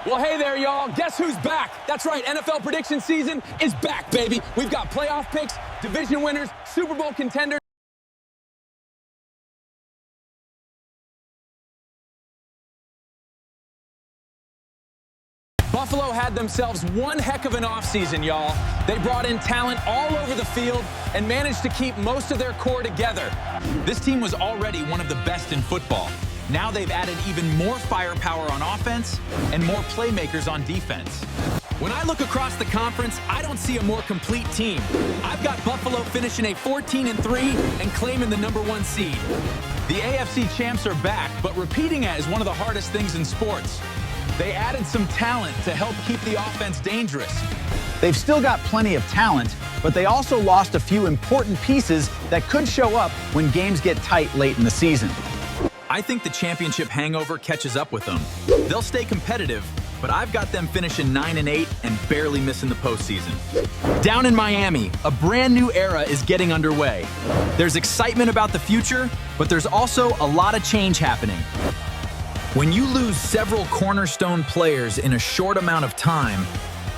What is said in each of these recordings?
Well, hey there, y'all. Guess who's back? That's right, NFL prediction season is back, baby. We've got playoff picks, division winners, Super Bowl contenders. Buffalo had themselves one heck of an offseason, y'all. They brought in talent all over the field and managed to keep most of their core together. This team was already one of the best in football. Now they've added even more firepower on offense and more playmakers on defense. When I look across the conference, I don't see a more complete team. I've got Buffalo finishing a 14-3 and claiming the #1 seed. The AFC champs are back, but repeating it is one of the hardest things in sports. They added some talent to help keep the offense dangerous. They've still got plenty of talent, but they also lost a few important pieces that could show up when games get tight late in the season. I think the championship hangover catches up with them. They'll stay competitive, but I've got them finishing 9-8 and barely missing the postseason. Down in Miami, a brand new era is getting underway. There's excitement about the future, but there's also a lot of change happening. When you lose several cornerstone players in a short amount of time,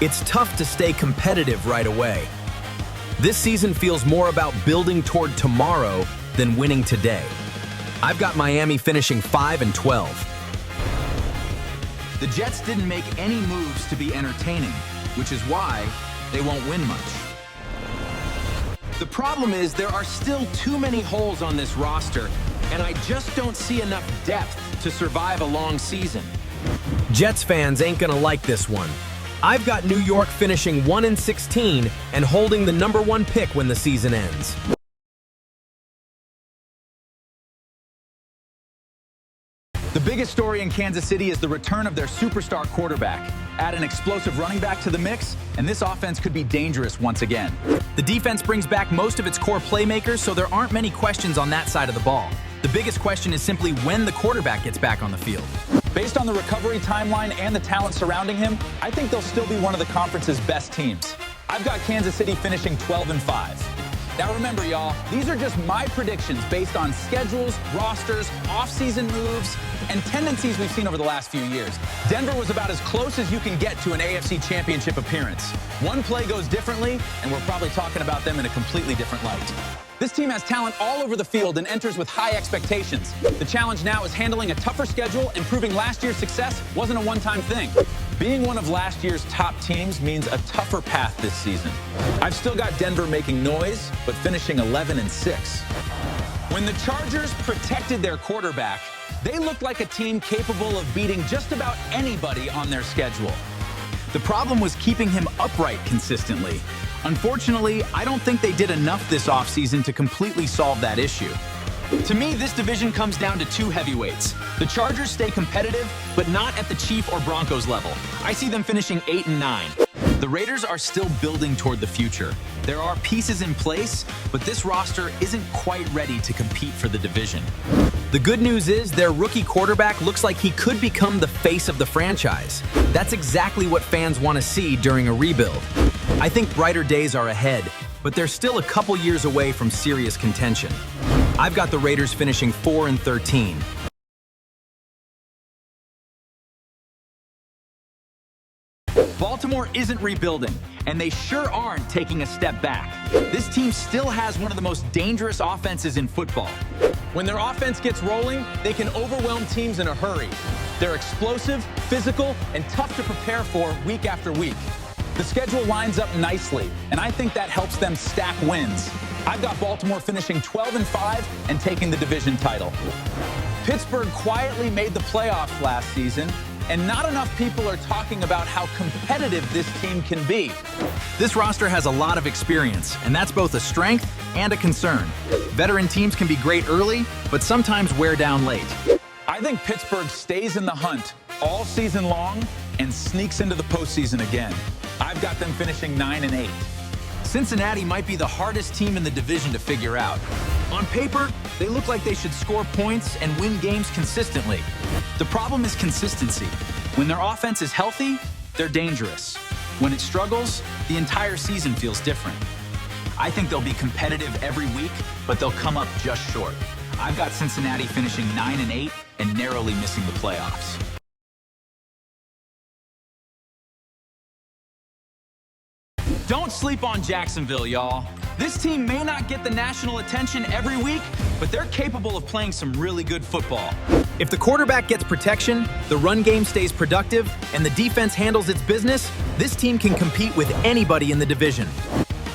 it's tough to stay competitive right away. This season feels more about building toward tomorrow than winning today. I've got Miami finishing 5-12. The Jets didn't make any moves to be entertaining, which is why they won't win much. The problem is there are still too many holes on this roster, and I just don't see enough depth to survive a long season. Jets fans ain't gonna like this one. I've got New York finishing 1-16 and holding the #1 pick when the season ends. The biggest story in Kansas City is the return of their superstar quarterback. Add an explosive running back to the mix, and this offense could be dangerous once again. The defense brings back most of its core playmakers, so there aren't many questions on that side of the ball. The biggest question is simply when the quarterback gets back on the field. Based on the recovery timeline and the talent surrounding him, I think they'll still be one of the conference's best teams. I've got Kansas City finishing 12-5. Now remember, y'all, these are just my predictions based on schedules, rosters, off-season moves, and tendencies we've seen over the last few years. Denver was about as close as you can get to an AFC championship appearance. One play goes differently, and we're probably talking about them in a completely different light. This team has talent all over the field and enters with high expectations. The challenge now is handling a tougher schedule and proving last year's success wasn't a one-time thing. Being one of last year's top teams means a tougher path this season. I've still got Denver making noise, but finishing 11-6. When the Chargers protected their quarterback, they looked like a team capable of beating just about anybody on their schedule. The problem was keeping him upright consistently. Unfortunately, I don't think they did enough this offseason to completely solve that issue. To me, this division comes down to two heavyweights. The Chargers stay competitive, but not at the Chiefs or Broncos level. I see them finishing 8-9. The Raiders are still building toward the future. There are pieces in place, but this roster isn't quite ready to compete for the division. The good news is their rookie quarterback looks like he could become the face of the franchise. That's exactly what fans want to see during a rebuild. I think brighter days are ahead, but they're still a couple years away from serious contention. I've got the Raiders finishing 4-13. Baltimore isn't rebuilding, and they sure aren't taking a step back. This team still has one of the most dangerous offenses in football. When their offense gets rolling, they can overwhelm teams in a hurry. They're explosive, physical, and tough to prepare for week after week. The schedule lines up nicely, and I think that helps them stack wins. I've got Baltimore finishing 12-5 and taking the division title. Pittsburgh quietly made the playoffs last season, and not enough people are talking about how competitive this team can be. This roster has a lot of experience, and that's both a strength and a concern. Veteran teams can be great early, but sometimes wear down late. I think Pittsburgh stays in the hunt all season long and sneaks into the postseason again. I've got them finishing 9-8. Cincinnati might be the hardest team in the division to figure out. On paper, they look like they should score points and win games consistently. The problem is consistency. When their offense is healthy, they're dangerous. When it struggles, the entire season feels different. I think they'll be competitive every week, but they'll come up just short. I've got Cincinnati finishing 9-8 and narrowly missing the playoffs. Don't sleep on Jacksonville, y'all. This team may not get the national attention every week, but they're capable of playing some really good football. If the quarterback gets protection, the run game stays productive, and the defense handles its business, this team can compete with anybody in the division.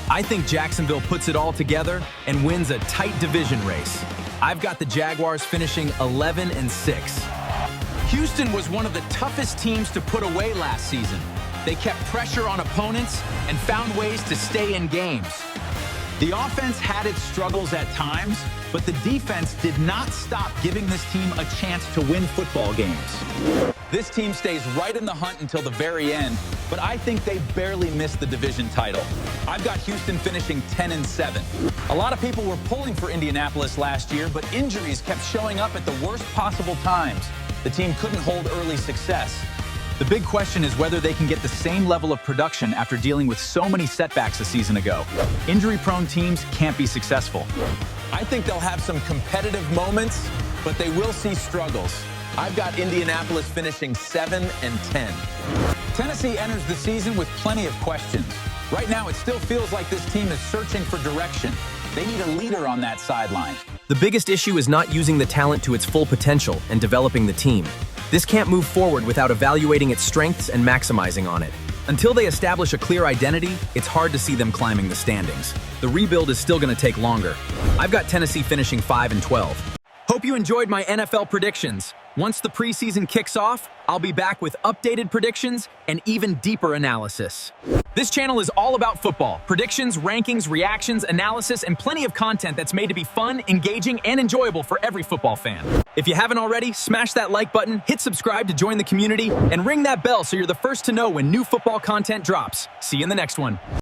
I think Jacksonville puts it all together and wins a tight division race. I've got the Jaguars finishing 11-6. Houston was one of the toughest teams to put away last season. They kept pressure on opponents and found ways to stay in games. The offense had its struggles at times, but the defense did not stop giving this team a chance to win football games. This team stays right in the hunt until the very end, but I think they barely missed the division title. I've got Houston finishing 10-7. A lot of people were pulling for Indianapolis last year, but injuries kept showing up at the worst possible times. The team couldn't hold early success. The big question is whether they can get the same level of production after dealing with so many setbacks a season ago. Injury-prone teams can't be successful. I think they'll have some competitive moments, but they will see struggles. I've got Indianapolis finishing 7-10. Tennessee enters the season with plenty of questions. Right now, it still feels like this team is searching for direction. They need a leader on that sideline. The biggest issue is not using the talent to its full potential and developing the team. This can't move forward without evaluating its strengths and maximizing on it. Until they establish a clear identity, it's hard to see them climbing the standings. The rebuild is still going to take longer. I've got Tennessee finishing 5-12. Hope you enjoyed my NFL predictions. Once the preseason kicks off, I'll be back with updated predictions and even deeper analysis. This channel is all about football. Predictions, rankings, reactions, analysis, and plenty of content that's made to be fun, engaging, and enjoyable for every football fan. If you haven't already, smash that like button, hit subscribe to join the community, and ring that bell so you're the first to know when new football content drops. See you in the next one.